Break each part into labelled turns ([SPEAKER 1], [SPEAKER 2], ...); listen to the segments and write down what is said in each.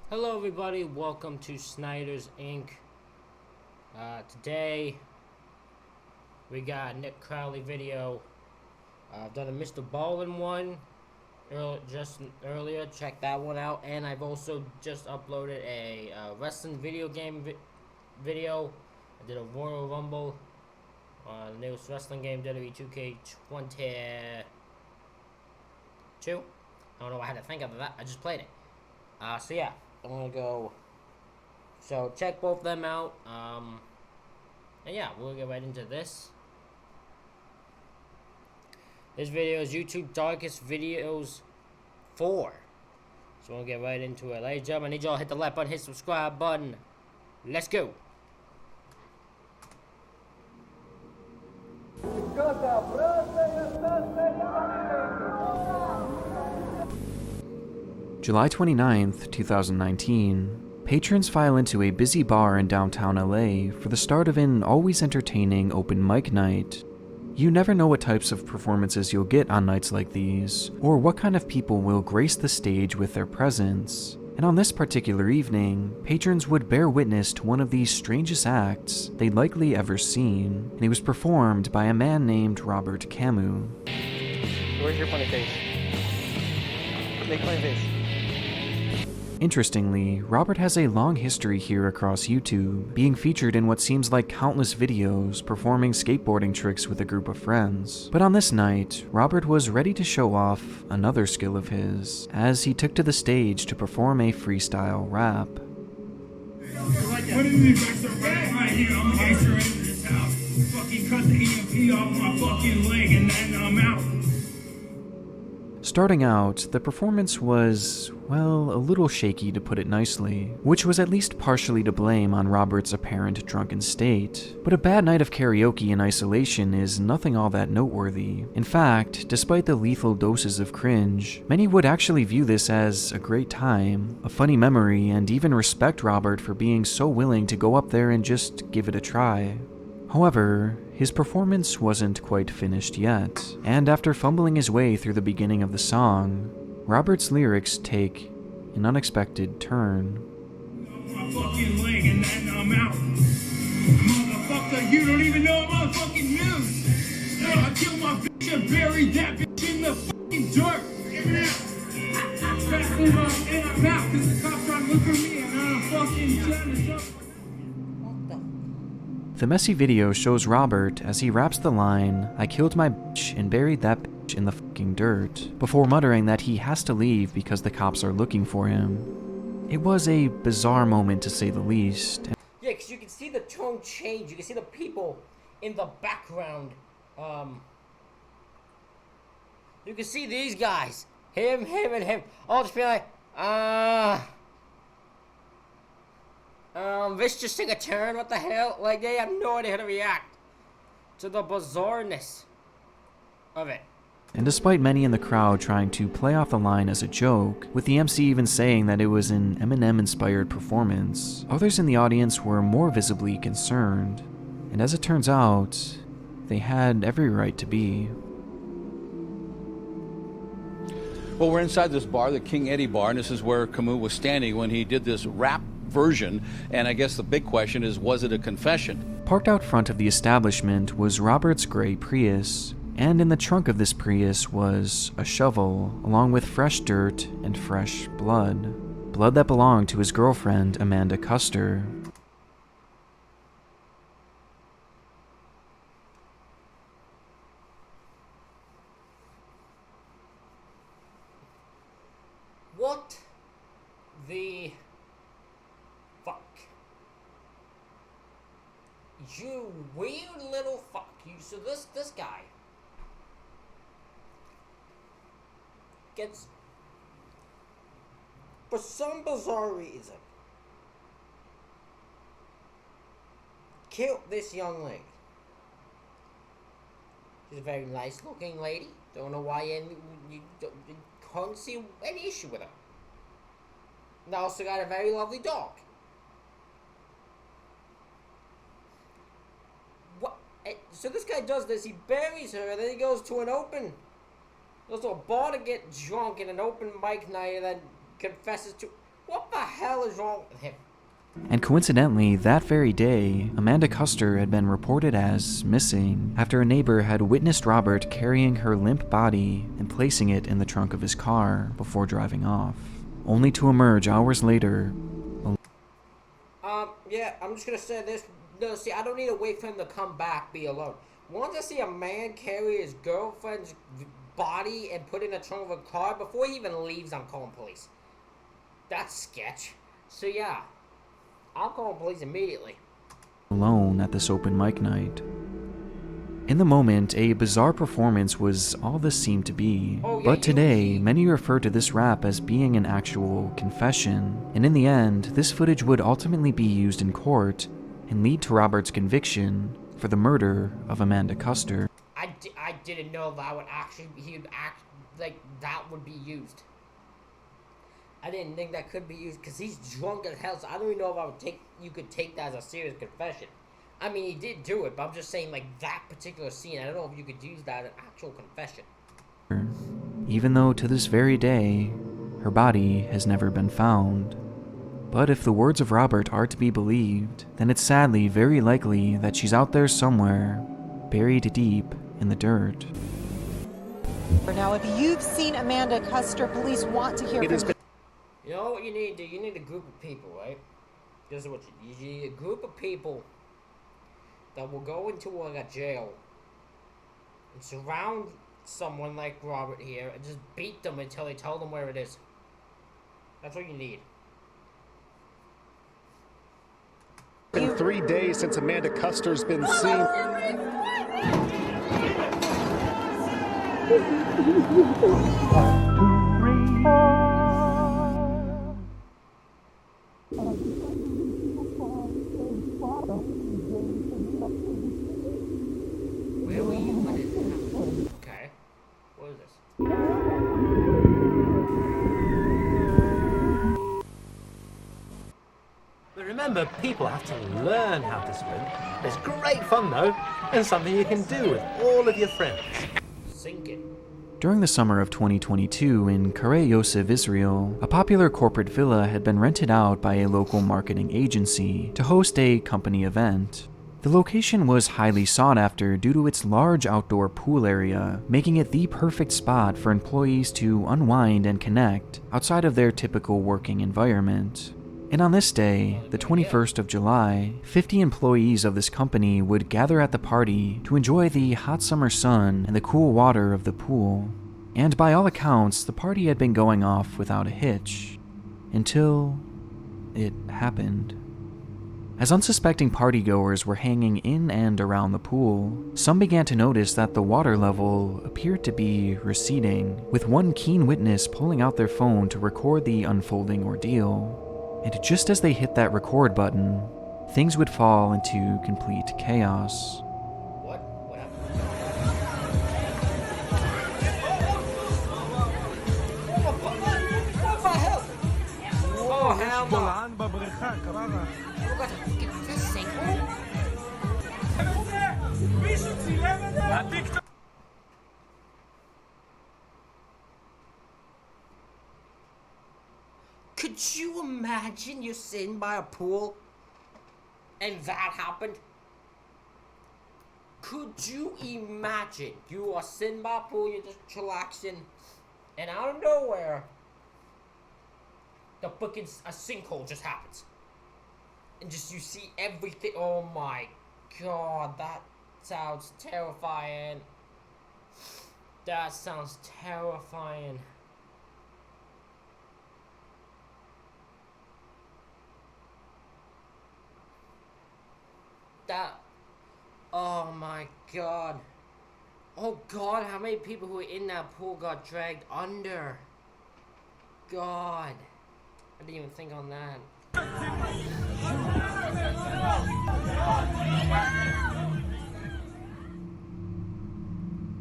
[SPEAKER 1] Hello everybody, welcome to Snyder's Inc. Today we got a Nick Crowley video. I've done a Mr. Ballin one just earlier, check that one out, and I've also just uploaded a wrestling video game video. I did a Royal Rumble on the newest wrestling game, WWE 2K22. I don't know why I had to think of that, I just played it. So yeah, I'm gonna go. So check both of them out. And yeah, we'll get right into this. This video is YouTube Darkest Videos 4. So we'll get right into it. Ladies and gentlemen, I need y'all to hit the like button, hit subscribe button. Let's go.
[SPEAKER 2] July 29th, 2019, patrons file into a busy bar in downtown LA for the start of an always entertaining open mic night. You never know what types of performances you'll get on nights like these, or what kind of people will grace the stage with their presence. And on this particular evening, patrons would bear witness to one of the strangest acts they'd likely ever seen, and it was performed by a man named Robert Camus.
[SPEAKER 3] Where's your funny face? Make funny face.
[SPEAKER 2] Interestingly, Robert has a long history here across YouTube, being featured in what seems like countless videos performing skateboarding tricks with a group of friends. But on this night, Robert was ready to show off another skill of his, as he took to the stage to perform a freestyle rap.
[SPEAKER 4] What is this right here? I'm a gangster in this house. Fucking cut the EMP off my fucking leg and then I'm out.
[SPEAKER 2] Starting out, the performance was, well, a little shaky to put it nicely, which was at least partially to blame on Robert's apparent drunken state. But a bad night of karaoke in isolation is nothing all that noteworthy. In fact, despite the lethal doses of cringe, many would actually view this as a great time, a funny memory, and even respect Robert for being so willing to go up there and just give it a try. However, his performance wasn't quite finished yet, and after fumbling his way through the beginning of the song, Robert's lyrics take an unexpected turn.
[SPEAKER 4] My fucking leg and then I'm out. Motherfucker, you don't even know I'm fucking news. I killed my bitch and buried that bitch in the fucking dirt. Give it out. And I'm out because the cops trying to look for me and I'm fucking jealous.
[SPEAKER 2] The messy video shows Robert as he raps the line, "I killed my bitch and buried that bitch in the fucking dirt," before muttering that he has to leave because the cops are looking for him. It was a bizarre moment to say the least.
[SPEAKER 1] Yeah, because you can see the tone change. You can see the people in the background. You can see these guys. Him, and him. All just be like, this just took a turn, what the hell? Like, they have no idea how to react to the bizarreness of it.
[SPEAKER 2] And despite many in the crowd trying to play off the line as a joke, with the MC even saying that it was an Eminem-inspired performance, others in the audience were more visibly concerned. And as it turns out, they had every right to be.
[SPEAKER 5] Well, we're inside this bar, the King Eddie bar, and this is where Camus was standing when he did this rap version, and I guess the big question is, was it a confession?
[SPEAKER 2] Parked out front of the establishment was Robert's gray Prius, and in the trunk of this Prius was a shovel, along with fresh dirt and fresh blood. Blood that belonged to his girlfriend, Amanda Custer.
[SPEAKER 1] What the fuck? You weird little fuck. So this guy gets, for some bizarre reason, killed this young lady. She's a very nice looking lady. Don't know why you can't see any issue with her. And also got a very lovely dog. What? So this guy does this, he buries her, and then he goes to a bar to get drunk in an open mic night, and then confesses to... What the hell is wrong with him?
[SPEAKER 2] And coincidentally, that very day, Amanda Custer had been reported as missing after a neighbor had witnessed Robert carrying her limp body and placing it in the trunk of his car before driving off, only to emerge hours later.
[SPEAKER 1] Yeah, I'm just gonna say this. No, see, I don't need to wait for him to come back, be alone. Once I see a man carry his girlfriend's body and put it in the trunk of a car, before he even leaves, I'm calling police. That's sketch. So yeah, I'll call police immediately.
[SPEAKER 2] Alone at this open mic night. In the moment, a bizarre performance was all this seemed to be, but today, many refer to this rap as being an actual confession, and in the end, this footage would ultimately be used in court and lead to Robert's conviction for the murder of Amanda Custer.
[SPEAKER 1] I didn't know that would actually, that would be used. I didn't think that could be used, because he's drunk as hell, so I don't even know if you could take that as a serious confession. I mean, he did do it, but I'm just saying, like, that particular scene, I don't know if you could use that as an actual confession.
[SPEAKER 2] Even though to this very day, her body has never been found. But if the words of Robert are to be believed, then it's sadly very likely that she's out there somewhere, buried deep in the dirt.
[SPEAKER 6] Now, if you've seen Amanda Custer, police want to hear from you.
[SPEAKER 1] You know what you need to do? You need a group of people, right? This is what you need a group of people that will go into a jail and surround someone like Robert here and just beat them until they tell them where it is. That's what you need.
[SPEAKER 7] In 3 days since Amanda Custer's been seen.
[SPEAKER 1] Where were you when it happened? Okay. What is this?
[SPEAKER 8] But remember, people have to learn how to swim. It's great fun though, and something you can do with all of your friends.
[SPEAKER 1] Sink it.
[SPEAKER 2] During the summer of 2022 in Karei Yosef, Israel, a popular corporate villa had been rented out by a local marketing agency to host a company event. The location was highly sought after due to its large outdoor pool area, making it the perfect spot for employees to unwind and connect outside of their typical working environment. And on this day, the 21st of July, 50 employees of this company would gather at the party to enjoy the hot summer sun and the cool water of the pool. And by all accounts, the party had been going off without a hitch. Until it happened. As unsuspecting partygoers were hanging in and around the pool, some began to notice that the water level appeared to be receding, with one keen witness pulling out their phone to record the unfolding ordeal. And just as they hit that record button, things would fall into complete chaos.
[SPEAKER 1] What? What happened? What the hell? Oh, hell no. You got to get this sinkhole? Could you imagine you're sitting by a pool and that happened? Could you imagine you are sitting by a pool, you're just chillaxing, and out of nowhere, the fucking a sinkhole just happens, and just you see everything. Oh my god, that sounds terrifying. That sounds terrifying. That, oh my god. Oh god, how many people who were in that pool got dragged under? God. I didn't even think on that.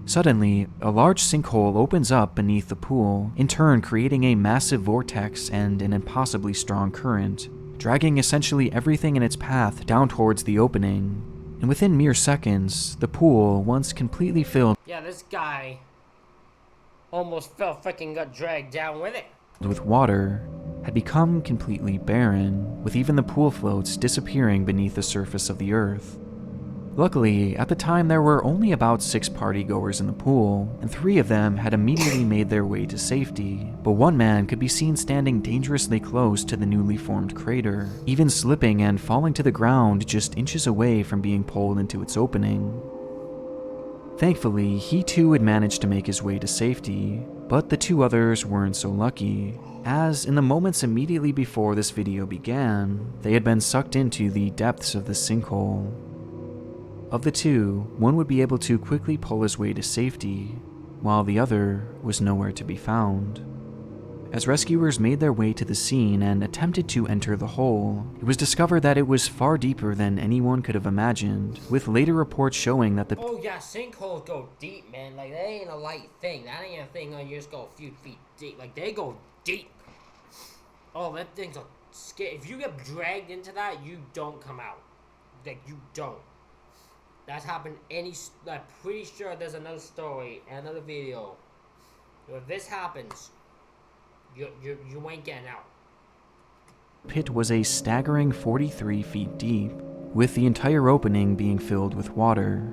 [SPEAKER 2] Suddenly, a large sinkhole opens up beneath the pool, in turn creating a massive vortex and an impossibly strong current, dragging essentially everything in its path down towards the opening. And within mere seconds, the pool, once completely filled
[SPEAKER 1] Yeah, this guy almost freaking got dragged down with it.
[SPEAKER 2] with water, had become completely barren, with even the pool floats disappearing beneath the surface of the earth. Luckily, at the time there were only about 6 partygoers in the pool, and 3 of them had immediately made their way to safety, but one man could be seen standing dangerously close to the newly formed crater, even slipping and falling to the ground just inches away from being pulled into its opening. Thankfully, he too had managed to make his way to safety, but the 2 others weren't so lucky, as in the moments immediately before this video began, they had been sucked into the depths of the sinkhole. Of the 2, one would be able to quickly pull his way to safety, while the other was nowhere to be found. As rescuers made their way to the scene and attempted to enter the hole, it was discovered that it was far deeper than anyone could have imagined, with later reports showing that the—
[SPEAKER 1] Oh yeah, sinkholes go deep, man. Like, that ain't a light thing. That ain't a thing where you just go a few feet deep. Like, they go deep. Oh, that thing's a scary. If you get dragged into that, you don't come out. Like, you don't. That's happened I'm pretty sure there's another story, another video. If this happens, you ain't getting out.
[SPEAKER 2] pit was a staggering 43 feet deep, with the entire opening being filled with water,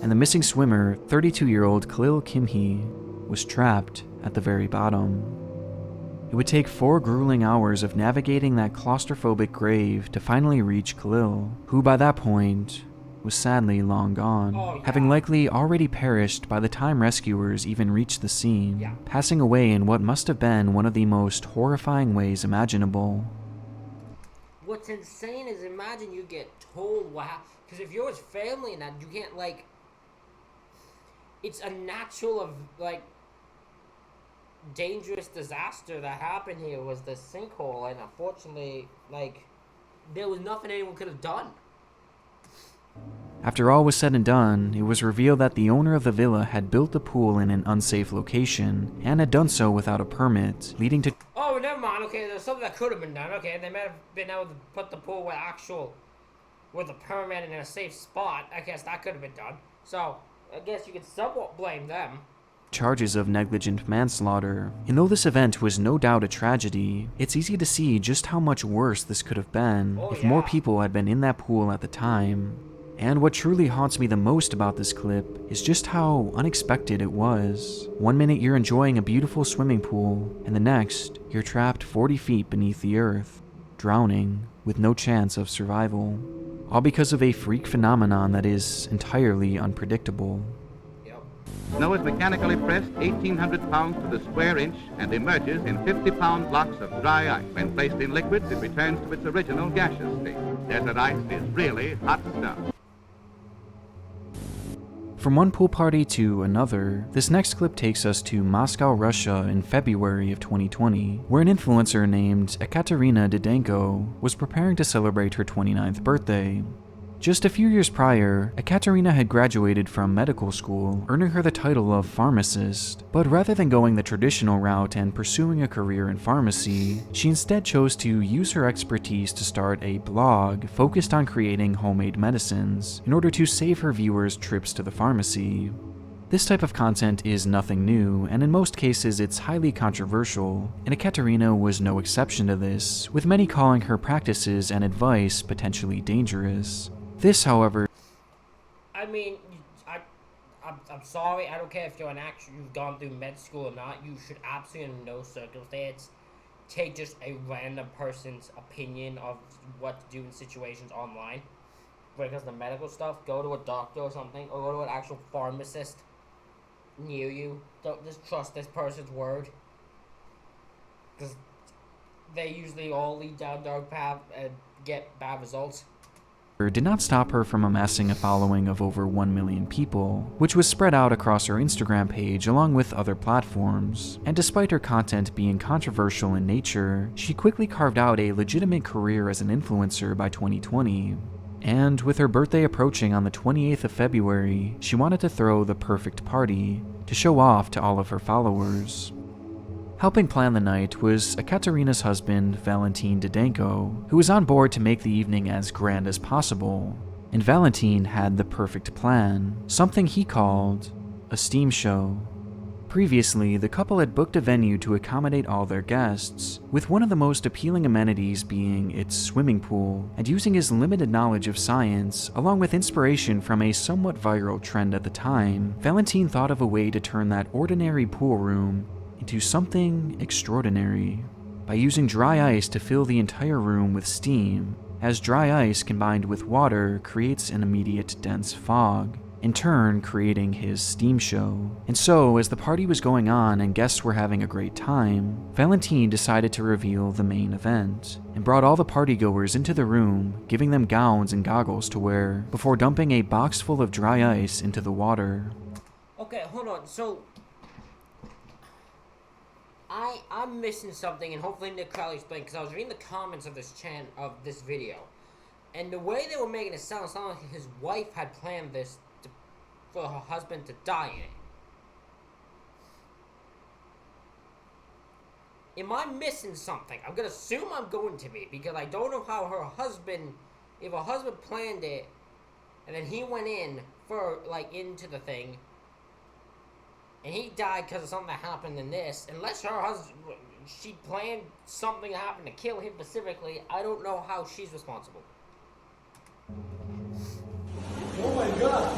[SPEAKER 2] and the missing swimmer, 32-year-old Khalil Kimhi, was trapped at the very bottom. It would take 4 grueling hours of navigating that claustrophobic grave to finally reach Khalil, who by that point was sadly long gone, having likely already perished by the time rescuers even reached the scene, passing away in what must have been one of the most horrifying ways imaginable.
[SPEAKER 1] What's insane is, imagine you get told what happened, because if you're his family and that, you can't, like, it's a natural, like, dangerous disaster that happened here was the sinkhole, and unfortunately, like, there was nothing anyone could have done.
[SPEAKER 2] After all was said and done, it was revealed that the owner of the villa had built the pool in an unsafe location, and had done so without a permit, leading to—
[SPEAKER 1] Oh, never mind, okay, there's something that could have been done, okay, they might have been able to put the pool with a permit in a safe spot. I guess that could have been done, so I guess you could somewhat blame them.
[SPEAKER 2] Charges of negligent manslaughter. And though this event was no doubt a tragedy, it's easy to see just how much worse this could have been if more people had been in that pool at the time. And what truly haunts me the most about this clip is just how unexpected it was. 1 minute you're enjoying a beautiful swimming pool, and the next, you're trapped 40 feet beneath the earth, drowning with no chance of survival. All because of a freak phenomenon that is entirely unpredictable.
[SPEAKER 9] Snow is mechanically pressed 1,800 pounds to the square inch and emerges in 50-pound blocks of dry ice. When placed in liquids, it returns to its original gaseous state. Desert ice is really hot stuff.
[SPEAKER 2] From one pool party to another, this next clip takes us to Moscow, Russia in February of 2020, where an influencer named Ekaterina Didenko was preparing to celebrate her 29th birthday. Just a few years prior, Ekaterina had graduated from medical school, earning her the title of pharmacist, but rather than going the traditional route and pursuing a career in pharmacy, she instead chose to use her expertise to start a blog focused on creating homemade medicines in order to save her viewers trips to the pharmacy. This type of content is nothing new, and in most cases it's highly controversial, and Ekaterina was no exception to this, with many calling her practices and advice potentially dangerous. This, however—
[SPEAKER 1] I mean, I'm sorry, I don't care if you're an actor, you've gone through med school or not, you should absolutely in no circumstance take just a random person's opinion of what to do in situations online. Because the medical stuff, go to a doctor or something, or go to an actual pharmacist near you. Don't just trust this person's word. Because they usually all lead down dark path and get bad results.
[SPEAKER 2] Did not stop her from amassing a following of over 1 million people, which was spread out across her Instagram page along with other platforms. And despite her content being controversial in nature, she quickly carved out a legitimate career as an influencer by 2020. And with her birthday approaching on the 28th of February, she wanted to throw the perfect party to show off to all of her followers. Helping plan the night was Ekaterina's husband, Valentin Didenko, who was on board to make the evening as grand as possible. And Valentin had the perfect plan, something he called a steam show. Previously, the couple had booked a venue to accommodate all their guests, with one of the most appealing amenities being its swimming pool, and using his limited knowledge of science, along with inspiration from a somewhat viral trend at the time, Valentin thought of a way to turn that ordinary pool room into something extraordinary, by using dry ice to fill the entire room with steam, as dry ice combined with water creates an immediate dense fog, in turn creating his steam show. And so, as the party was going on and guests were having a great time, Valentin decided to reveal the main event, and brought all the partygoers into the room, giving them gowns and goggles to wear, before dumping a box full of dry ice into the water.
[SPEAKER 1] Okay, hold on, so... I'm missing something, and hopefully Nick Crowley explained, because I was reading the comments of this video, and the way they were making it sounded like his wife had planned this for her husband to die in it. Am I missing something? I'm gonna assume I'm going to be, because I don't know how if her husband planned it, and then he went into the thing, and he died because of something that happened in this. Unless her husband, she planned something to happen to kill him specifically, I don't know how she's responsible.
[SPEAKER 4] Oh my god!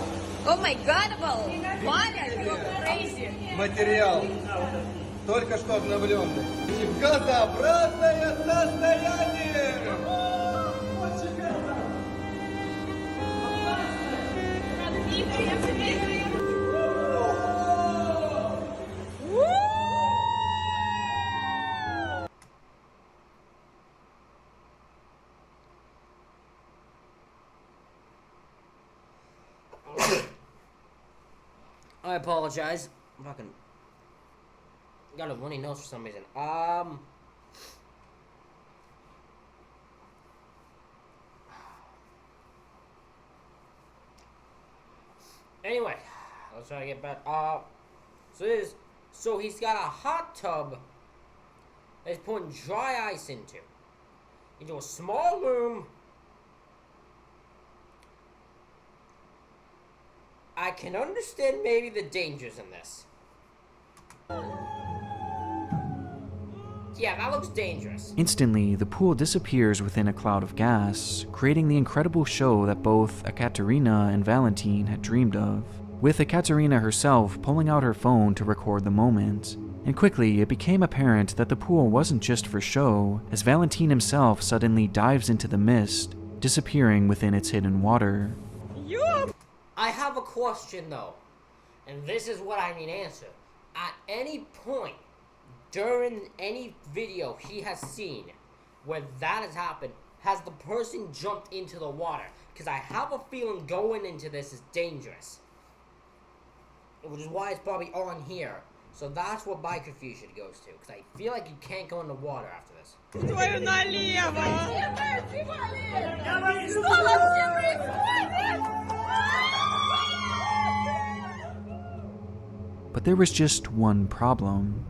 [SPEAKER 10] Oh my god, Paul! Ваня, you're crazy!
[SPEAKER 4] Материал. Только что обновленный. Газообразное состояние!
[SPEAKER 1] I apologize. I'm fucking got a runny nose for some reason. Anyway, let's try to get back. So he's got a hot tub that he's putting dry ice into a small room. I can understand maybe the dangers in this. Yeah, that looks dangerous.
[SPEAKER 2] Instantly, the pool disappears within a cloud of gas, creating the incredible show that both Ekaterina and Valentin had dreamed of, with Ekaterina herself pulling out her phone to record the moment. And quickly, it became apparent that the pool wasn't just for show, as Valentin himself suddenly dives into the mist, disappearing within its hidden water.
[SPEAKER 1] I have a question though, and this is what I need answered. At any point during any video he has seen where that has happened, has the person jumped into the water? Because I have a feeling going into this is dangerous, which is why it's probably on here. So that's what my confusion goes to, because I feel like you can't go in the water after this.
[SPEAKER 10] Твою налево!
[SPEAKER 2] But there was just one problem.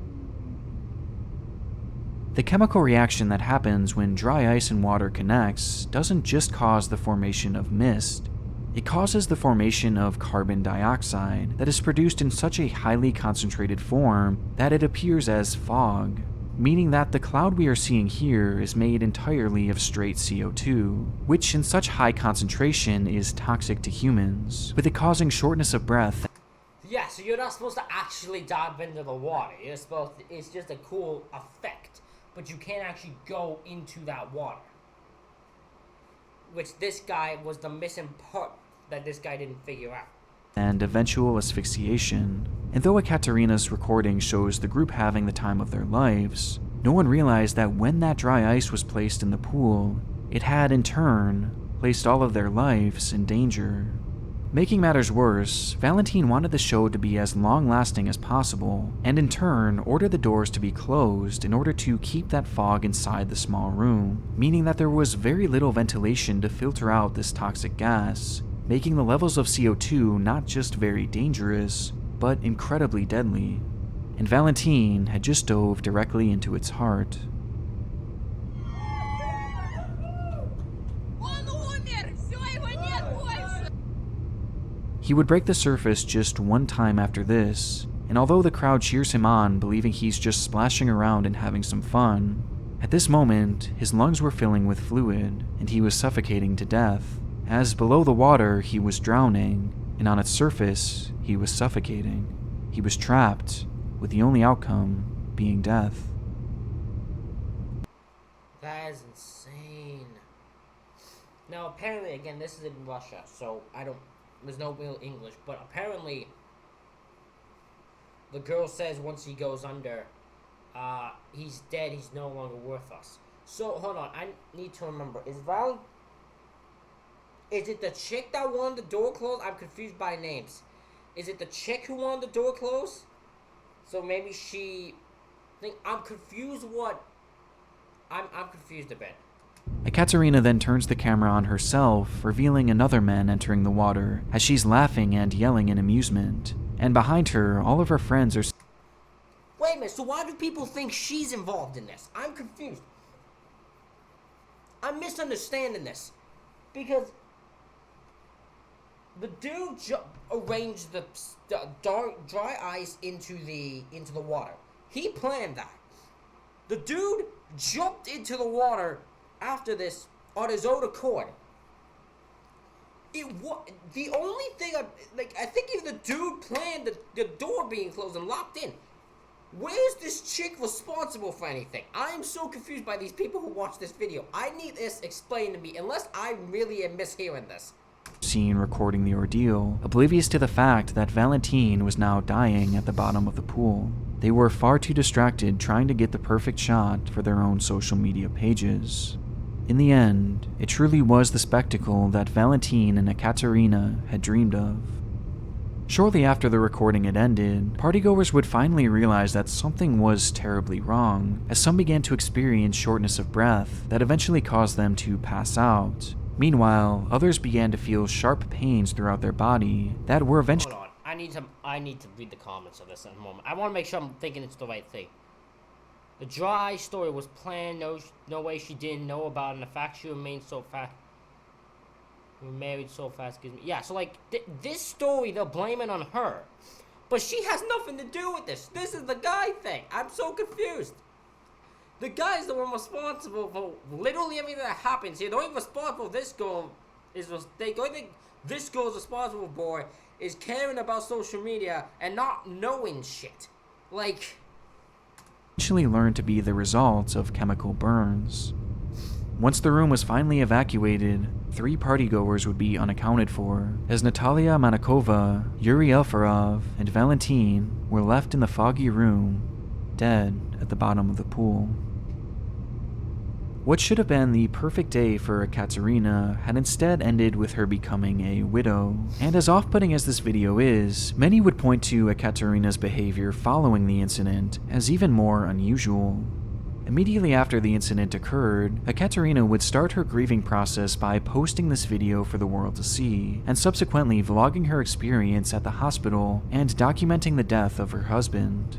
[SPEAKER 2] The chemical reaction that happens when dry ice and water connects doesn't just cause the formation of mist. It causes the formation of carbon dioxide that is produced in such a highly concentrated form that it appears as fog, meaning that the cloud we are seeing here is made entirely of straight CO2, which in such high concentration is toxic to humans, with it causing shortness of breath.
[SPEAKER 1] Yeah, so you're not supposed to actually dive into the water. You're supposed to, it's just a cool effect, but you can't actually go into that water. Which this guy was the missing part that this guy didn't figure out.
[SPEAKER 2] And eventual asphyxiation. And though Ekaterina's recording shows the group having the time of their lives, no one realized that when that dry ice was placed in the pool, it had in turn placed all of their lives in danger. Making matters worse, Valentin wanted the show to be as long-lasting as possible, and in turn ordered the doors to be closed in order to keep that fog inside the small room, meaning that there was very little ventilation to filter out this toxic gas, making the levels of CO2 not just very dangerous, but incredibly deadly. And Valentin had just dove directly into its heart. He would break the surface just one time after this, and although the crowd cheers him on, believing he's just splashing around and having some fun, at this moment, his lungs were filling with fluid, and he was suffocating to death, as below the water he was drowning, and on its surface he was suffocating. He was trapped, with the only outcome being death.
[SPEAKER 1] That is insane. Now, apparently, again, this is in Russia, so there's no real English, but apparently, the girl says once he goes under, he's dead, he's no longer worth us. So, hold on, I need to remember, is it the chick that wanted the door closed? I'm confused by names. Is it the chick who wanted the door closed? So maybe I'm confused I'm confused a bit.
[SPEAKER 2] Ekaterina then turns the camera on herself, revealing another man entering the water, as she's laughing and yelling in amusement. And behind her, all of her friends are...
[SPEAKER 1] Wait a minute, so why do people think she's involved in this? I'm confused. I'm misunderstanding this. Because the dude arranged the dry ice into the water. He planned that. The dude jumped into the water after this on his own accord. The only thing I think if the dude planned the door being closed and locked in, where's this chick responsible for anything? I am so confused by these people who watch this video. I need this explained to me, unless I really am mishearing this.
[SPEAKER 2] Seen recording the ordeal, oblivious to the fact that Valentine was now dying at the bottom of the pool. They were far too distracted trying to get the perfect shot for their own social media pages. In the end, it truly was the spectacle that Valentine and Ekaterina had dreamed of. Shortly after the recording had ended, partygoers would finally realize that something was terribly wrong, as some began to experience shortness of breath that eventually caused them to pass out. Meanwhile, others began to feel sharp pains throughout their body that were eventually...
[SPEAKER 1] Hold on, I need to read the comments of this in a moment. I want to make sure I'm thinking it's the right thing. The dry story was planned, no way she didn't know about it, and the fact she remained so fast... married so fast gives me... Yeah, so like, this story, they're blaming on her. But she has nothing to do with this. This is the guy thing. I'm so confused. The guy's the one responsible for literally everything that happens here. The only responsible this girl is... The only thing this girl's responsible for is caring about social media and not knowing shit. Like...
[SPEAKER 2] eventually learned to be the result of chemical burns. Once the room was finally evacuated, 3 partygoers would be unaccounted for, as Natalia Manakova, Yuri Elfarov, and Valentine were left in the foggy room, dead at the bottom of the pool. What should have been the perfect day for Ekaterina had instead ended with her becoming a widow, and as off-putting as this video is, many would point to Ekaterina's behavior following the incident as even more unusual. Immediately after the incident occurred, Ekaterina would start her grieving process by posting this video for the world to see, and subsequently vlogging her experience at the hospital and documenting the death of her husband.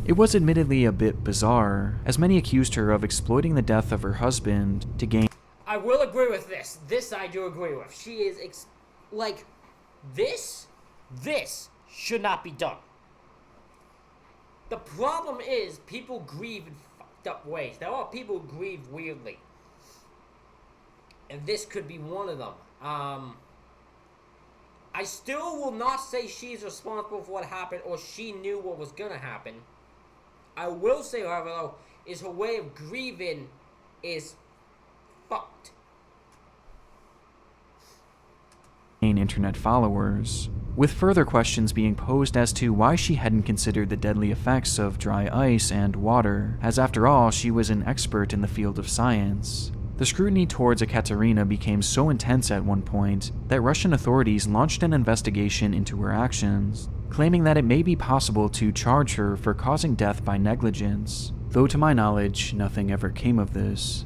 [SPEAKER 2] It was admittedly a bit bizarre, as many accused her of exploiting the death of her husband to gain...
[SPEAKER 1] I will agree with this. This I do agree with. She is, this should not be done. The problem is people grieve in fucked up ways. There are people who grieve weirdly. And this could be one of them. I still will not say she's responsible for what happened or she knew what was gonna happen. I will say, however, though, is her way of grieving is fucked.
[SPEAKER 2] Internet followers, with further questions being posed as to why she hadn't considered the deadly effects of dry ice and water, as after all, she was an expert in the field of science. The scrutiny towards Ekaterina became so intense at one point that Russian authorities launched an investigation into her actions, claiming that it may be possible to charge her for causing death by negligence, though to my knowledge, nothing ever came of this.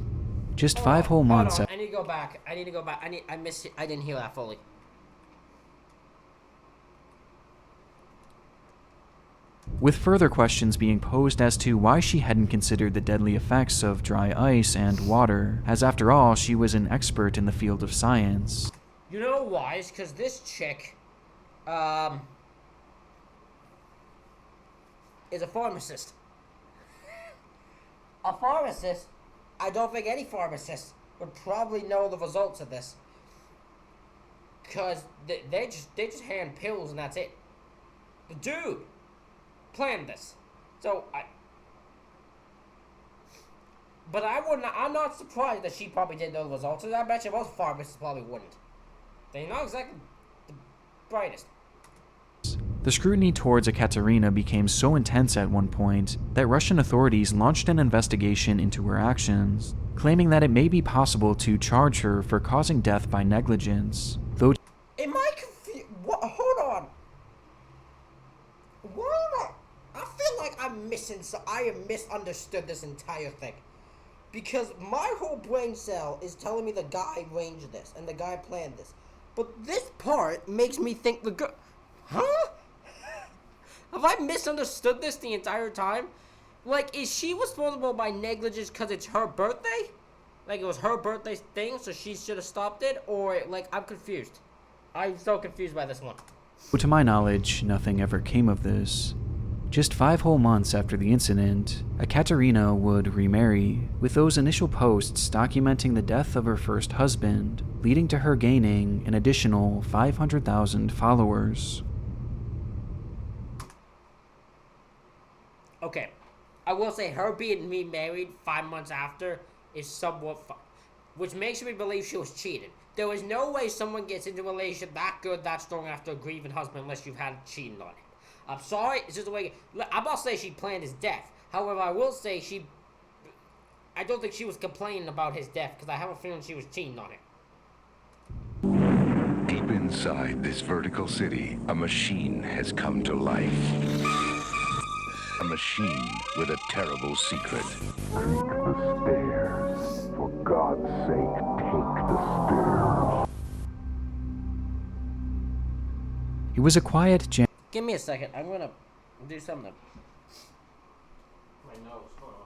[SPEAKER 2] Just 5 whole months...
[SPEAKER 1] I need to go back. I didn't hear that fully.
[SPEAKER 2] with further questions being posed as to why she hadn't considered the deadly effects of dry ice and water, as after all, she was an expert in the field of science.
[SPEAKER 1] You know why? It's because this chick, is a pharmacist. A pharmacist? I don't think any pharmacist would probably know the results of this. Because they just hand pills and that's it. The dude planned this. So, but I'm not surprised that she probably didn't know the results. I bet you most pharmacists probably wouldn't. They're not exactly the brightest.
[SPEAKER 2] The scrutiny towards Ekaterina became so intense at one point that Russian authorities launched an investigation into her actions, claiming that it may be possible to charge her for causing death by negligence, though...
[SPEAKER 1] Am I confused? Hold on. Why am I feel like I have misunderstood this entire thing. Because my whole brain cell is telling me the guy arranged this and the guy planned this. But this part makes me think the girl... Huh? Have I misunderstood this the entire time? Like, is she responsible by negligence because it's her birthday? Like, it was her birthday thing, so she should have stopped it? Or, like, I'm confused. I'm so confused by this one.
[SPEAKER 2] To my knowledge, nothing ever came of this. Just 5 whole months after the incident, Ekaterina would remarry, with those initial posts documenting the death of her first husband, leading to her gaining an additional 500,000 followers.
[SPEAKER 1] Okay, I will say her being remarried 5 months after is somewhat fun, which makes me believe she was cheated. There is no way someone gets into a relationship that good, that strong after a grieving husband unless you've had cheating on him. I'm sorry, it's just the way... I'm not saying she planned his death. However, I will say I don't think she was complaining about his death because I have a feeling she was cheating on him.
[SPEAKER 11] Deep inside this vertical city, a machine has come to life. A machine with a terrible secret.
[SPEAKER 12] Take the stairs. For God's sake, take the stairs.
[SPEAKER 2] It was a quiet
[SPEAKER 1] Give me a second. I'm gonna do something. My nose. Hold on.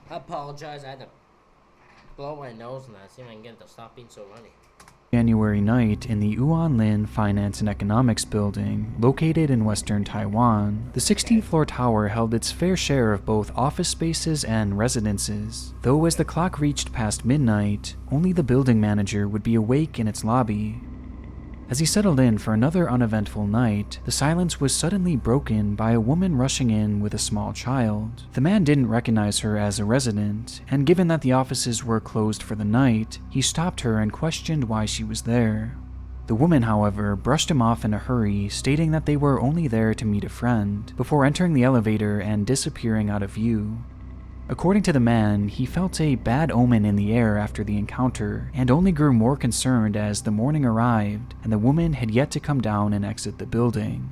[SPEAKER 1] I apologize. I had to blow my nose and see if I can get it to stop being so runny.
[SPEAKER 2] January night in the Yuanlin Finance and Economics Building, located in western Taiwan, the 16th floor tower held its fair share of both office spaces and residences, though as the clock reached past midnight, only the building manager would be awake in its lobby. As he settled in for another uneventful night, the silence was suddenly broken by a woman rushing in with a small child. The man didn't recognize her as a resident, and given that the offices were closed for the night, he stopped her and questioned why she was there. The woman, however, brushed him off in a hurry, stating that they were only there to meet a friend, before entering the elevator and disappearing out of view. According to the man, he felt a bad omen in the air after the encounter, and only grew more concerned as the morning arrived and the woman had yet to come down and exit the building.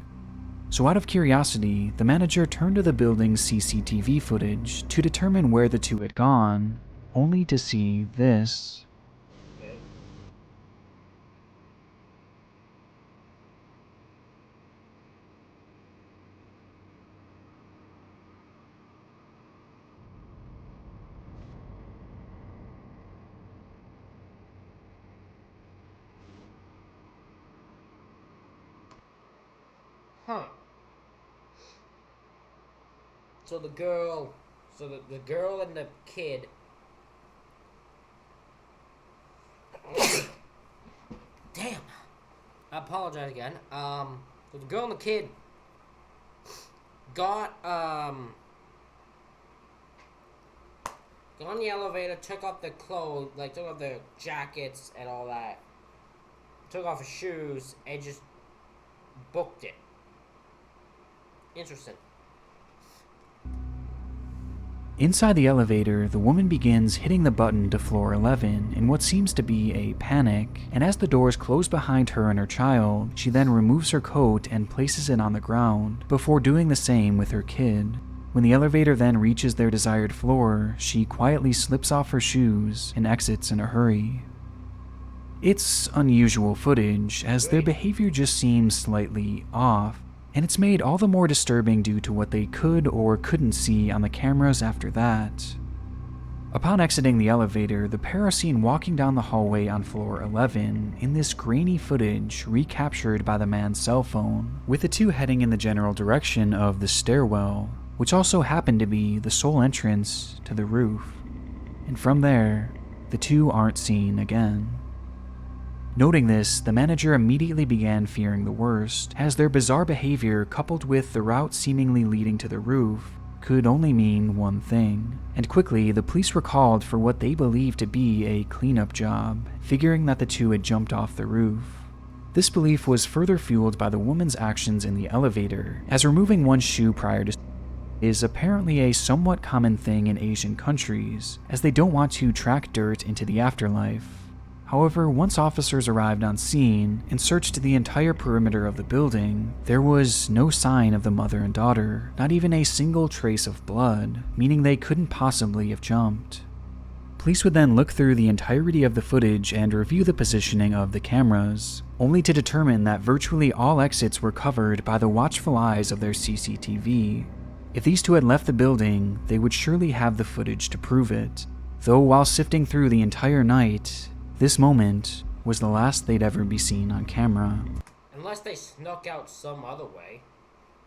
[SPEAKER 2] So out of curiosity, the manager turned to the building's CCTV footage to determine where the two had gone, only to see this.
[SPEAKER 1] Huh. So the girl and the kid. Damn. I apologize again. So the girl and the kid got got on the elevator, took off their clothes, like took off their jackets and all that, took off his shoes, and just booked it. Interesting.
[SPEAKER 2] Inside the elevator, the woman begins hitting the button to floor 11 in what seems to be a panic, and as the doors close behind her and her child, she then removes her coat and places it on the ground, before doing the same with her kid. When the elevator then reaches their desired floor, she quietly slips off her shoes and exits in a hurry. It's unusual footage, as their behavior just seems slightly off, and it's made all the more disturbing due to what they could or couldn't see on the cameras after that. Upon exiting the elevator, the pair are seen walking down the hallway on floor 11 in this grainy footage recaptured by the man's cell phone, with the two heading in the general direction of the stairwell, which also happened to be the sole entrance to the roof. And from there, the two aren't seen again. Noting this, the manager immediately began fearing the worst, as their bizarre behavior coupled with the route seemingly leading to the roof could only mean one thing, and quickly the police were called for what they believed to be a cleanup job, figuring that the two had jumped off the roof. This belief was further fueled by the woman's actions in the elevator, as removing one's shoe prior to is apparently a somewhat common thing in Asian countries, as they don't want to track dirt into the afterlife. However, once officers arrived on scene and searched the entire perimeter of the building, there was no sign of the mother and daughter, not even a single trace of blood, meaning they couldn't possibly have jumped. Police would then look through the entirety of the footage and review the positioning of the cameras, only to determine that virtually all exits were covered by the watchful eyes of their CCTV. If these two had left the building, they would surely have the footage to prove it, though while sifting through the entire night, this moment was the last they'd ever be seen on camera.
[SPEAKER 1] Unless they snuck out some other way.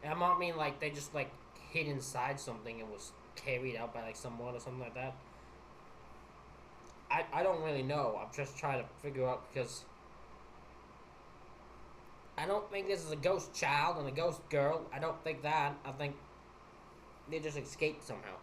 [SPEAKER 1] And I don't mean like they just like hid inside something and was carried out by like someone or something like that. I don't really know. I'm just trying to figure out, because I don't think this is a ghost child and a ghost girl. I don't think that. I think they just escaped somehow.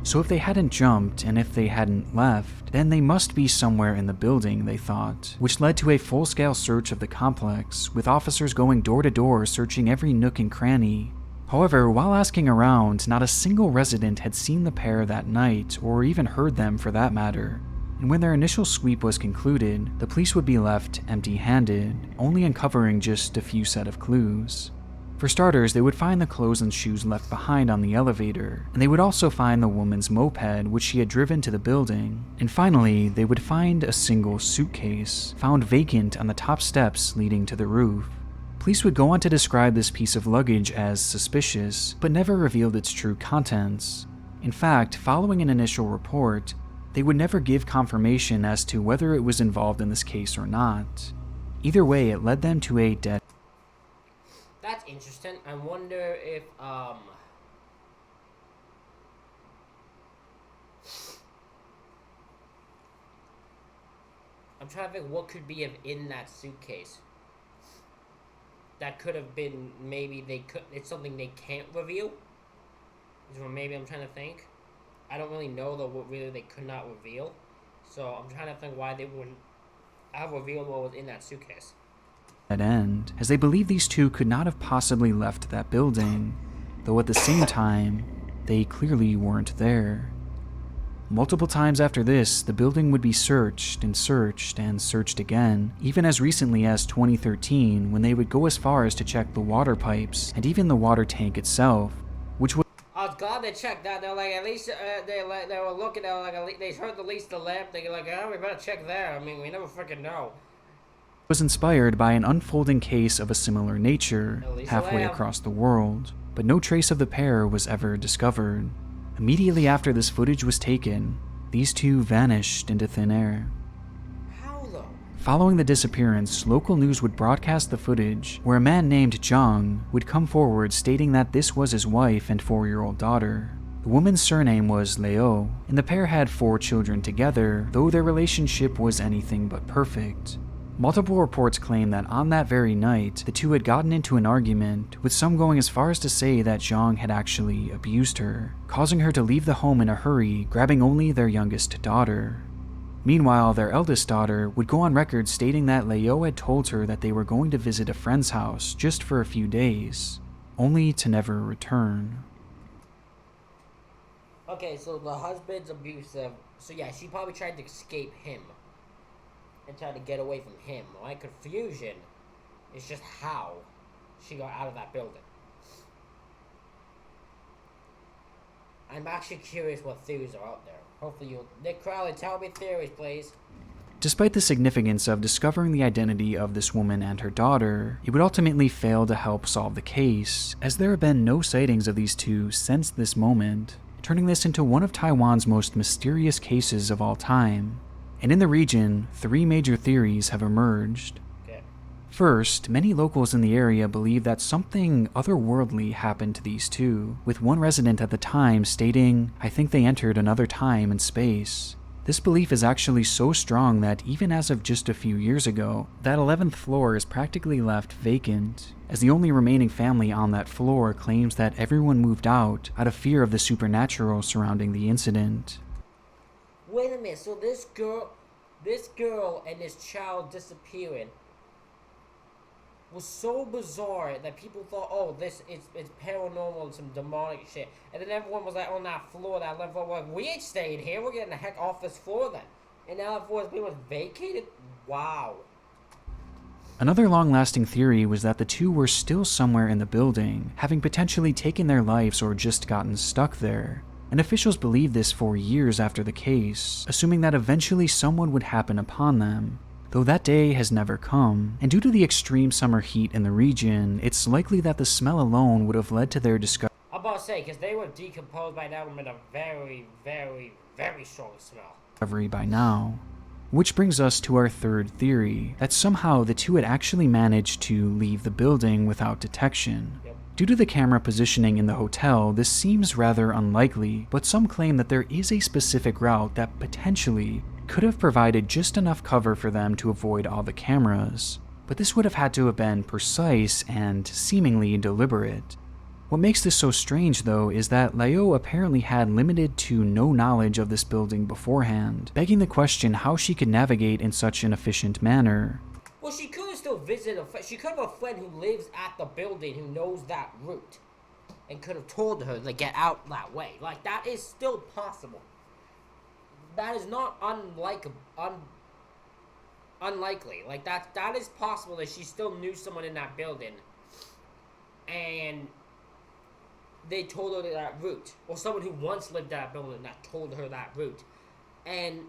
[SPEAKER 2] So if they hadn't jumped, and if they hadn't left, then they must be somewhere in the building, they thought, which led to a full-scale search of the complex, with officers going door to door searching every nook and cranny. However, while asking around, not a single resident had seen the pair that night, or even heard them for that matter. And when their initial sweep was concluded, the police would be left empty-handed, only uncovering just a few set of clues. For starters, they would find the clothes and shoes left behind on the elevator, and they would also find the woman's moped which she had driven to the building. And finally, they would find a single suitcase, found vacant on the top steps leading to the roof. Police would go on to describe this piece of luggage as suspicious, but never revealed its true contents. In fact, following an initial report, they would never give confirmation as to whether it was involved in this case or not. Either way, it led them to a dead.
[SPEAKER 1] That's interesting. I wonder if, I'm trying to think what could be in that suitcase. That could have been, maybe it's something they can't reveal. So maybe I'm trying to think. I don't really know though what really they could not reveal. So I'm trying to think why they wouldn't have revealed what was in that suitcase.
[SPEAKER 2] End, as they believe these two could not have possibly left that building, though at the same time, they clearly weren't there. Multiple times after this, the building would be searched and searched and searched again, even as recently as 2013, when they would go as far as to check the water pipes and even the water tank itself, which was
[SPEAKER 1] I was glad they checked that. They're like, at least they were looking at like they heard at least the lamp. They're like, oh, we better check there. I mean, we never freaking know.
[SPEAKER 2] Was inspired by an unfolding case of a similar nature halfway across the world, but no trace of the pair was ever discovered. Immediately after this footage was taken, these two vanished into thin air.
[SPEAKER 1] How though?
[SPEAKER 2] Following the disappearance, local news would broadcast the footage where a man named Zhang would come forward stating that this was his wife and 4-year-old daughter. The woman's surname was Leo, and the pair had 4 children together, though their relationship was anything but perfect. Multiple reports claim that on that very night, the two had gotten into an argument, with some going as far as to say that Zhang had actually abused her, causing her to leave the home in a hurry, grabbing only their youngest daughter. Meanwhile, their eldest daughter would go on record stating that Leo had told her that they were going to visit a friend's house just for a few days, only to never return.
[SPEAKER 1] Okay, so the husband's abusive. So yeah, she probably tried to escape him and tried to get away from him. My confusion is just how she got out of that building. I'm actually curious what theories are out there. Hopefully you'll... Nick Crowley, tell me theories, please.
[SPEAKER 2] Despite the significance of discovering the identity of this woman and her daughter, it would ultimately fail to help solve the case, as there have been no sightings of these two since this moment, turning this into one of Taiwan's most mysterious cases of all time. And in the region, 3 major theories have emerged.
[SPEAKER 1] Okay.
[SPEAKER 2] First, many locals in the area believe that something otherworldly happened to these two, with one resident at the time stating, "I think they entered another time and space." This belief is actually so strong that even as of just a few years ago, that 11th floor is practically left vacant, as the only remaining family on that floor claims that everyone moved out of fear of the supernatural surrounding the incident.
[SPEAKER 1] Wait a minute, so this girl and this child disappearing was so bizarre that people thought, oh, it's paranormal and some demonic shit. And then everyone was like on that floor, that 11th floor, like, we ain't staying here, we're getting the heck off this floor then. And now that floor is being vacated? Wow.
[SPEAKER 2] Another long-lasting theory was that the two were still somewhere in the building, having potentially taken their lives or just gotten stuck there. And officials believed this for years after the case, assuming that eventually someone would happen upon them. Though that day has never come, and due to the extreme summer heat in the region, it's likely that the smell alone would have led to their discovery.
[SPEAKER 1] I'm about to say, because they were decomposed by now with a very, very, very strong smell.
[SPEAKER 2] By now. Which brings us to our third theory, that somehow the two had actually managed to leave the building without detection.
[SPEAKER 1] Yep.
[SPEAKER 2] Due to the camera positioning in the hotel, this seems rather unlikely, but some claim that there is a specific route that potentially could have provided just enough cover for them to avoid all the cameras. But this would have had to have been precise and seemingly deliberate. What makes this so strange, though, is that Leo apparently had limited to no knowledge of this building beforehand, begging the question how she could navigate in such an efficient manner.
[SPEAKER 1] Well, she could have still visited she could have a friend who lives at the building who knows that route and could have told her to get out that way. Like, that is still possible. That is not unlikely. Like, that is possible that she still knew someone in that building and they told her that route, or someone who once lived that building that told her that route. And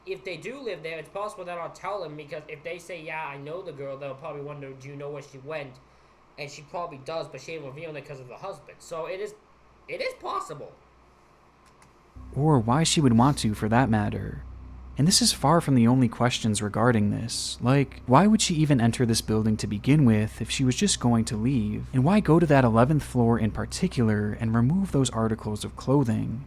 [SPEAKER 1] if they do live there, it's possible that I'll tell them, because if they say, yeah, I know the girl, they'll probably wonder, do you know where she went? And she probably does, but she ain't revealing it because of the husband. So it is possible.
[SPEAKER 2] Or why she would want to, for that matter. And this is far from the only questions regarding this. Like, why would she even enter this building to begin with if she was just going to leave? And why go to that 11th floor in particular and remove those articles of clothing?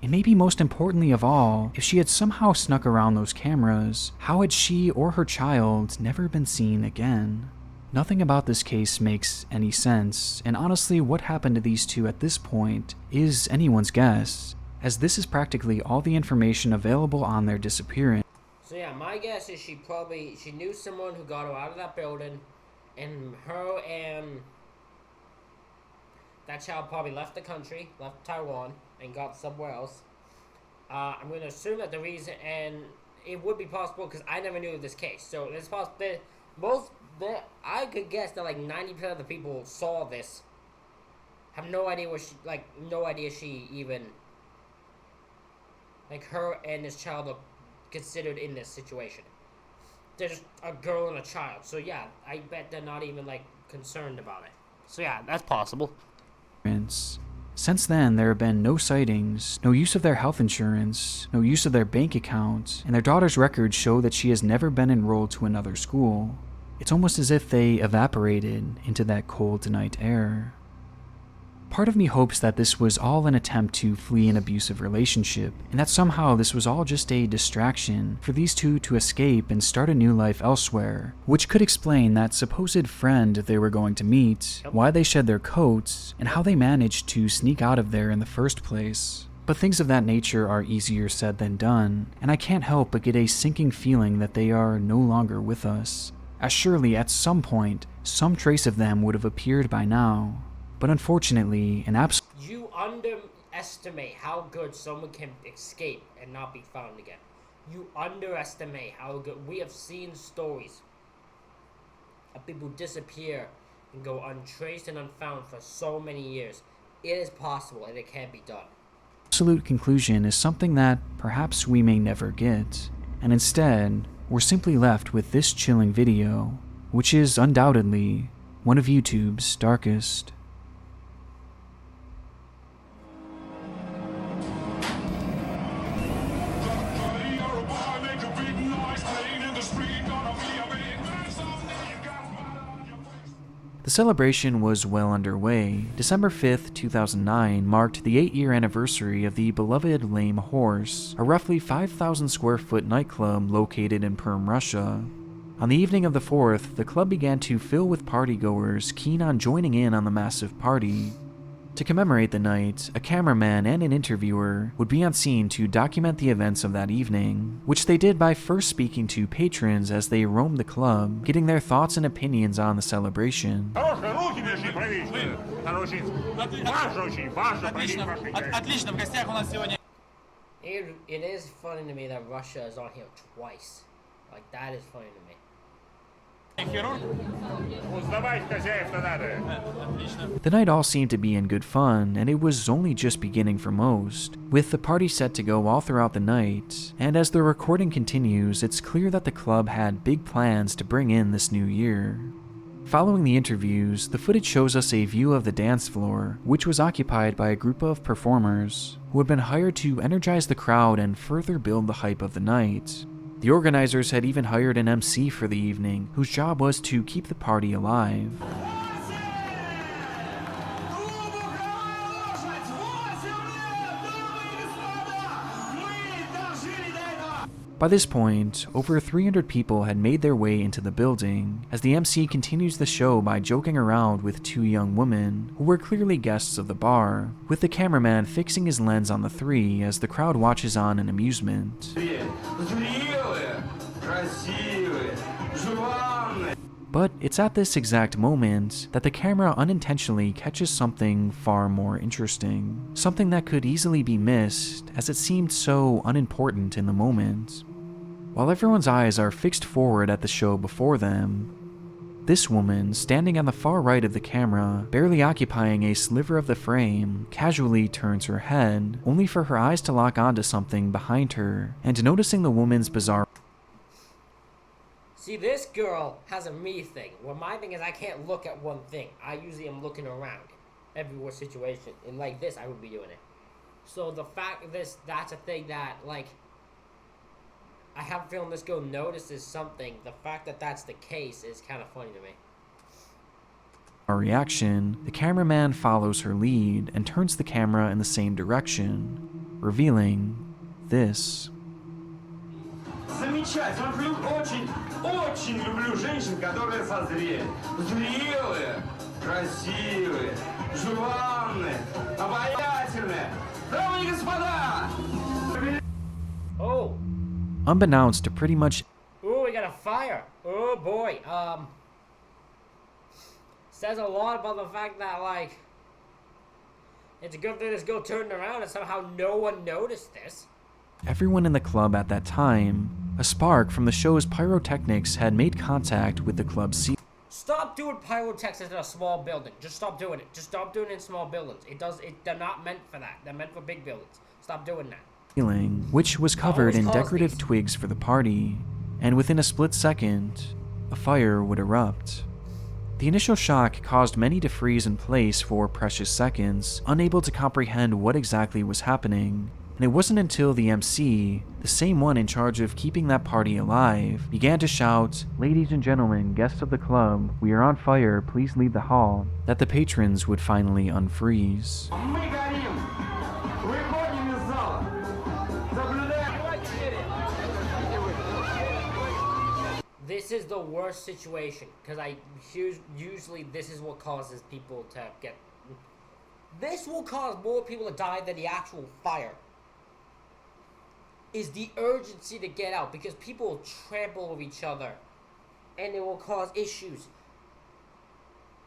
[SPEAKER 2] And maybe most importantly of all, if she had somehow snuck around those cameras, how had she or her child never been seen again? Nothing about this case makes any sense, and honestly, what happened to these two at this point is anyone's guess, as this is practically all the information available on their disappearance.
[SPEAKER 1] So yeah, my guess is she knew someone who got her out of that building, and her and that child probably left the country, left Taiwan, and got somewhere else. I'm going to assume that the reason, and it would be possible because I never knew of this case, so it's possible I could guess that like 90% of the people saw this have no idea where she even, like, her and this child are considered in this situation. They're just a girl and a child. So yeah, I bet they're not even, like, concerned about it. So yeah, that's possible.
[SPEAKER 2] Since then, there have been no sightings, no use of their health insurance, no use of their bank account, and their daughter's records show that she has never been enrolled to another school. It's almost as if they evaporated into that cold night air. Part of me hopes that this was all an attempt to flee an abusive relationship, and that somehow this was all just a distraction for these two to escape and start a new life elsewhere, which could explain that supposed friend they were going to meet, why they shed their coats, and how they managed to sneak out of there in the first place. But things of that nature are easier said than done, and I can't help but get a sinking feeling that they are no longer with us, as surely at some point, some trace of them would have appeared by now. But unfortunately,
[SPEAKER 1] You underestimate how good someone can escape and not be found again. You underestimate how good. We have seen stories of people disappear and go untraced and unfound for so many years. It is possible and it can be done.
[SPEAKER 2] Absolute conclusion is something that perhaps we may never get, and instead, we're simply left with this chilling video, which is undoubtedly one of YouTube's darkest. The celebration was well underway. December 5th, 2009 marked the 8-year anniversary of the beloved Lame Horse, a roughly 5,000 square foot nightclub located in Perm, Russia. On the evening of the 4th, the club began to fill with partygoers keen on joining in on the massive party. To commemorate the night, a cameraman and an interviewer would be on scene to document the events of that evening, which they did by first speaking to patrons as they roamed the club, getting their thoughts and opinions on the celebration.
[SPEAKER 1] It is funny to me that Russia is on here twice. Like, that is funny to me.
[SPEAKER 2] The night all seemed to be in good fun, and it was only just beginning for most, with the party set to go all throughout the night, and as the recording continues, it's clear that the club had big plans to bring in this new year. Following the interviews, the footage shows us a view of the dance floor, which was occupied by a group of performers who had been hired to energize the crowd and further build the hype of the night. The organizers had even hired an MC for the evening, whose job was to keep the party alive. By this point, over 300 people had made their way into the building, as the MC continues the show by joking around with two young women, who were clearly guests of the bar, with the cameraman fixing his lens on the three as the crowd watches on in amusement. But it's at this exact moment that the camera unintentionally catches something far more interesting, something that could easily be missed as it seemed so unimportant in the moment. While everyone's eyes are fixed forward at the show before them, this woman, standing on the far right of the camera, barely occupying a sliver of the frame, casually turns her head, only for her eyes to lock onto something behind her, and noticing the woman's bizarre...
[SPEAKER 1] See, this girl has a me thing, where my thing is I can't look at one thing. I usually am looking around every situation, and like this, I would be doing it. So the fact of this, that's a thing that, like, I have a feeling this girl notices something. The fact that that's the case is kind of funny to me.
[SPEAKER 2] Our reaction, the cameraman follows her lead and turns the camera in the same direction, revealing this.
[SPEAKER 4] Очень люблю женщин, которые созрели. Зрелые, красивые, желанные, обаятельные. Дамы и господа!
[SPEAKER 1] Oh.
[SPEAKER 2] Unbeknownst to pretty much...
[SPEAKER 1] Ooh, we got a fire. Oh boy. Says a lot about the fact that, like, it's a good thing this girl turned around and somehow no one noticed this.
[SPEAKER 2] Everyone in the club at that time, a spark from the show's pyrotechnics had made contact with the club's ceiling.
[SPEAKER 1] Stop doing pyrotechnics in a small building. Just stop doing it. Just stop doing it in small buildings. They're not meant for that. They're meant for big buildings. Stop doing that.
[SPEAKER 2] Which was covered in decorative twigs for the party, and within a split second, a fire would erupt. The initial shock caused many to freeze in place for precious seconds, unable to comprehend what exactly was happening, And it wasn't until the MC, the same one in charge of keeping that party alive, began to shout, "Ladies and gentlemen, guests of the club, we are on fire, please leave the hall," that the patrons would finally unfreeze.
[SPEAKER 1] This is the worst situation, because usually this is what causes people to get... This will cause more people to die than the actual fire. Is the urgency to get out, because people will trample over each other, and it will cause issues.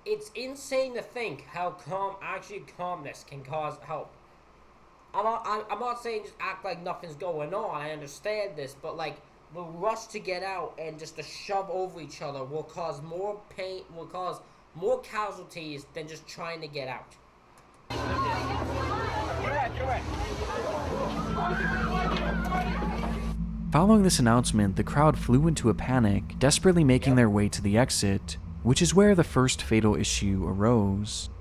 [SPEAKER 1] It's insane to think how calmness can cause help. I'm not saying just act like nothing's going on, I understand this, but like, the rush to get out and just to shove over each other will cause more pain, will cause more casualties than just trying to get out.
[SPEAKER 2] Following this announcement, the crowd flew into a panic, desperately making their way to the exit, which is where the first fatal issue arose.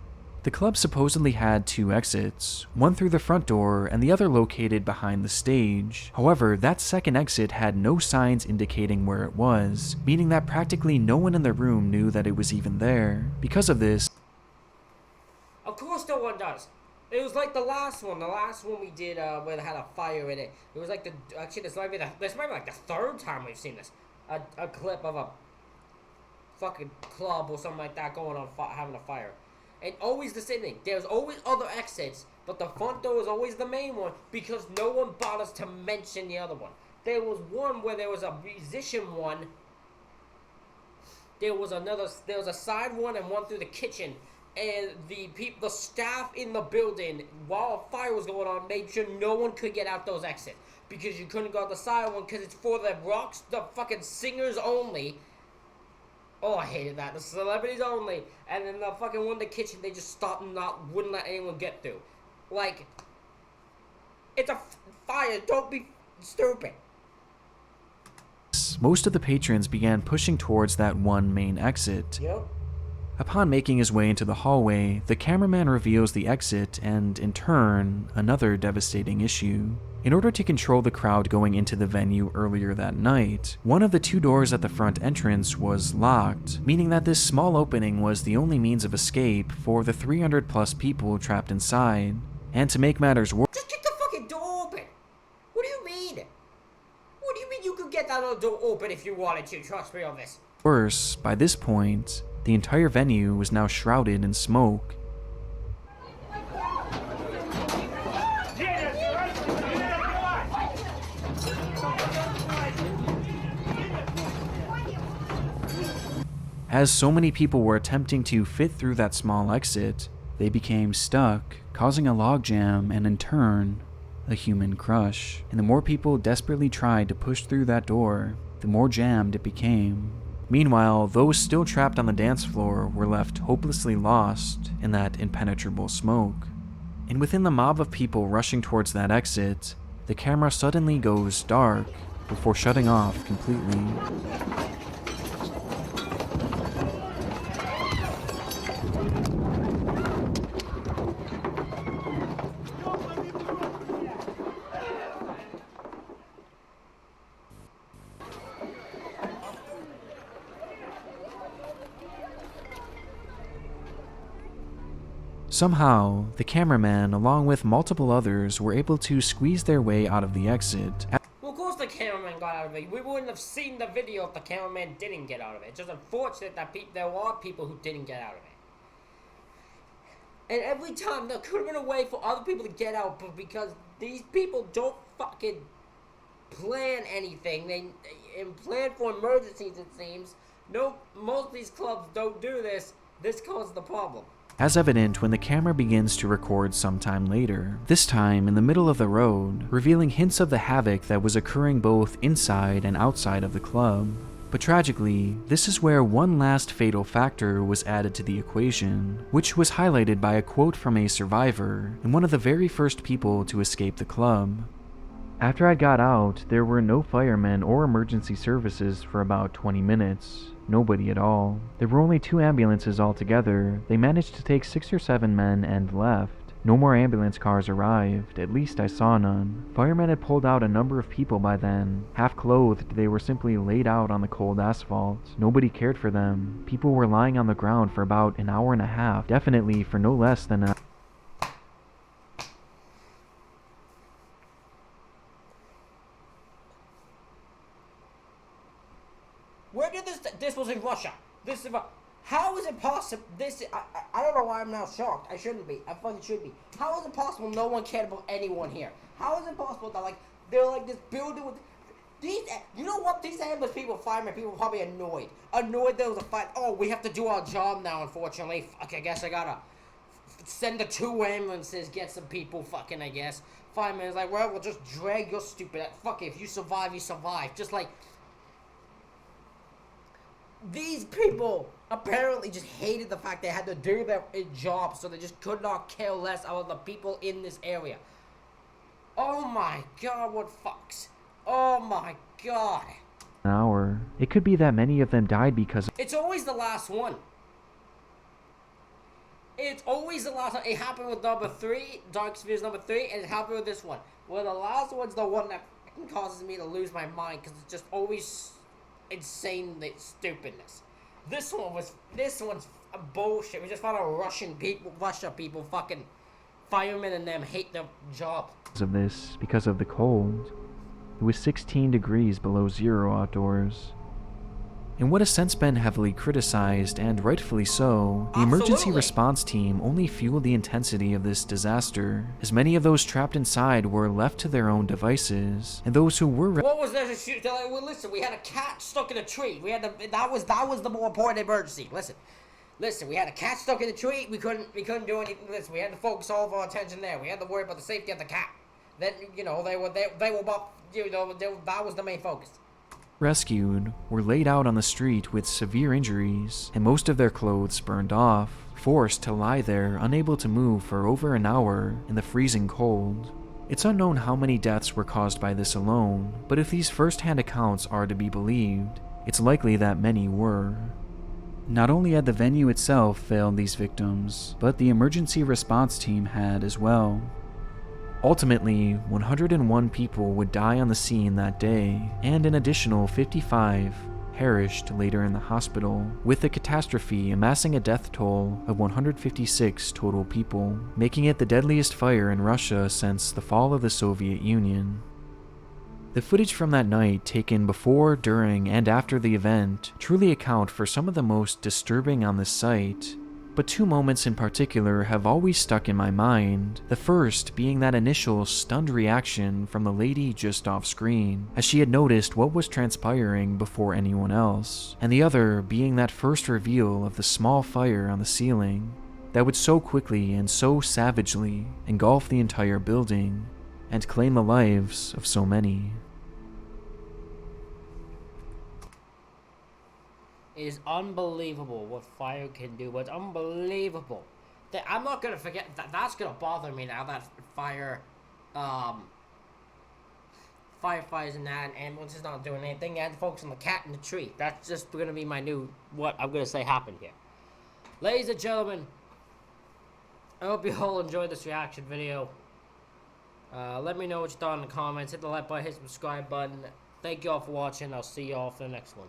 [SPEAKER 2] The club supposedly had 2 exits, one through the front door and the other located behind the stage. However, that second exit had no signs indicating where it was, meaning that practically no one in the room knew that it was even there. Because of this,
[SPEAKER 1] of course no one does. It was like the last one we did where it had a fire in it. It was like actually this might be like the third time we've seen this. A clip of a fucking club or something like that going on having a fire. And always the same thing. There's always other exits, but the front door is always the main one because no one bothers to mention the other one. There was one where there was a musician one. There was a side one and one through the kitchen. And the staff in the building, while a fire was going on, made sure no one could get out those exits. Because you couldn't go out the side one because it's for the fucking singers only. Oh, I hated that. The celebrities only. And then the fucking one in the kitchen, they just stopped and wouldn't let anyone get through. Like, it's a fire. Don't be stupid.
[SPEAKER 2] most of the patrons began pushing towards that one main exit.
[SPEAKER 1] Yep.
[SPEAKER 2] Upon making his way into the hallway, the cameraman reveals the exit and, in turn, another devastating issue. In order to control the crowd going into the venue earlier that night, one of the two doors at the front entrance was locked, meaning that this small opening was the only means of escape for the 300 plus people trapped inside. And to make matters worse,
[SPEAKER 1] just kick the fucking door open! What do you mean? What do you mean you could get that door open if you wanted to? Trust me on this.
[SPEAKER 2] Worse, by this point, the entire venue was now shrouded in smoke. As so many people were attempting to fit through that small exit, they became stuck, causing a logjam and in turn, a human crush. And the more people desperately tried to push through that door, the more jammed it became. Meanwhile, those still trapped on the dance floor were left hopelessly lost in that impenetrable smoke. And within the mob of people rushing towards that exit, the camera suddenly goes dark before shutting off completely. Somehow, the cameraman, along with multiple others, were able to squeeze their way out of the exit.
[SPEAKER 1] Well, of course the cameraman got out of it. We wouldn't have seen the video if the cameraman didn't get out of it. It's just unfortunate that there are people who didn't get out of it. And every time, there could have been a way for other people to get out, but because these people don't fucking plan anything, they plan for emergencies, it seems. No, most of these clubs don't do this. This caused the problem.
[SPEAKER 2] As evident when the camera begins to record sometime later, this time in the middle of the road, revealing hints of the havoc that was occurring both inside and outside of the club. But tragically, this is where one last fatal factor was added to the equation, which was highlighted by a quote from a survivor and one of the very first people to escape the club. "After I got out, there were no firemen or emergency services for about 20 minutes. Nobody at all. There were only 2 ambulances altogether. They managed to take 6 or 7 men and left. No more ambulance cars arrived, at least I saw none. Firemen had pulled out a number of people by then. Half clothed, they were simply laid out on the cold asphalt. Nobody cared for them. People were lying on the ground for about an hour and a half, definitely for no less than a...
[SPEAKER 1] Where did this was in Russia. This is how is it possible? I don't know why I'm now shocked. I shouldn't be. I fucking should be. How is it possible no one cared about anyone here? How is it possible that like they're like this building with these? You know what? These ambulance people, firemen people, are probably annoyed. Annoyed there was a fight. Oh, we have to do our job now. Unfortunately, fuck. I guess I gotta send the 2 ambulances, get some people. Fucking, I guess. Firemen is like, well, we'll just drag your stupid. Fuck it. If you survive, you survive. Just like. These people apparently just hated the fact they had to do their job, so they just could not care less about the people in this area. Oh my god, what fucks. Oh my god.
[SPEAKER 2] An hour. It could be that many of them died because...
[SPEAKER 1] It's always the last one. It's always the last one. It happened with number 3, Dark Spheres number 3, and it happened with this one. Well, the last one's the one that causes me to lose my mind, because it's just always... insane stupidness. This one's a bullshit. We just found out Russia people, fucking firemen and them hate their job.
[SPEAKER 2] Because of the cold. It was 16 degrees below zero outdoors. In what has since been heavily criticized, and rightfully so, the emergency response team only fueled the intensity of this disaster, as many of those trapped inside were left to their own devices, and those who were...
[SPEAKER 1] What was there to shoot? Well, listen, we had a cat stuck in a tree. We had that was the more important emergency. Listen, we had a cat stuck in a tree. We couldn't do anything. Listen, we had to focus all of our attention there. We had to worry about the safety of the cat. Then, you know, they were about, you know, that was the main focus.
[SPEAKER 2] Rescued were laid out on the street with severe injuries, and most of their clothes burned off, forced to lie there unable to move for over an hour in the freezing cold. It's unknown how many deaths were caused by this alone, but if these first-hand accounts are to be believed, it's likely that many were. Not only had the venue itself failed these victims, but the emergency response team had as well. Ultimately, 101 people would die on the scene that day, and an additional 55 perished later in the hospital, with the catastrophe amassing a death toll of 156 total people, making it the deadliest fire in Russia since the fall of the Soviet Union. The footage from that night, taken before, during, and after the event, truly account for some of the most disturbing on this site. But 2 moments in particular have always stuck in my mind, the first being that initial stunned reaction from the lady just off screen, as she had noticed what was transpiring before anyone else, and the other being that first reveal of the small fire on the ceiling that would so quickly and so savagely engulf the entire building and claim the lives of so many.
[SPEAKER 1] It is unbelievable what fire can do. It's unbelievable. I'm not gonna forget that. That's gonna bother me now. That firefighters and that, and ambulance is not doing anything. And focus on the cat in the tree. That's just gonna be my new what I'm gonna say happened here. Ladies and gentlemen, I hope you all enjoyed this reaction video. Let me know what you thought in the comments. Hit the like button, hit the subscribe button. Thank you all for watching. I'll see you all for the next one.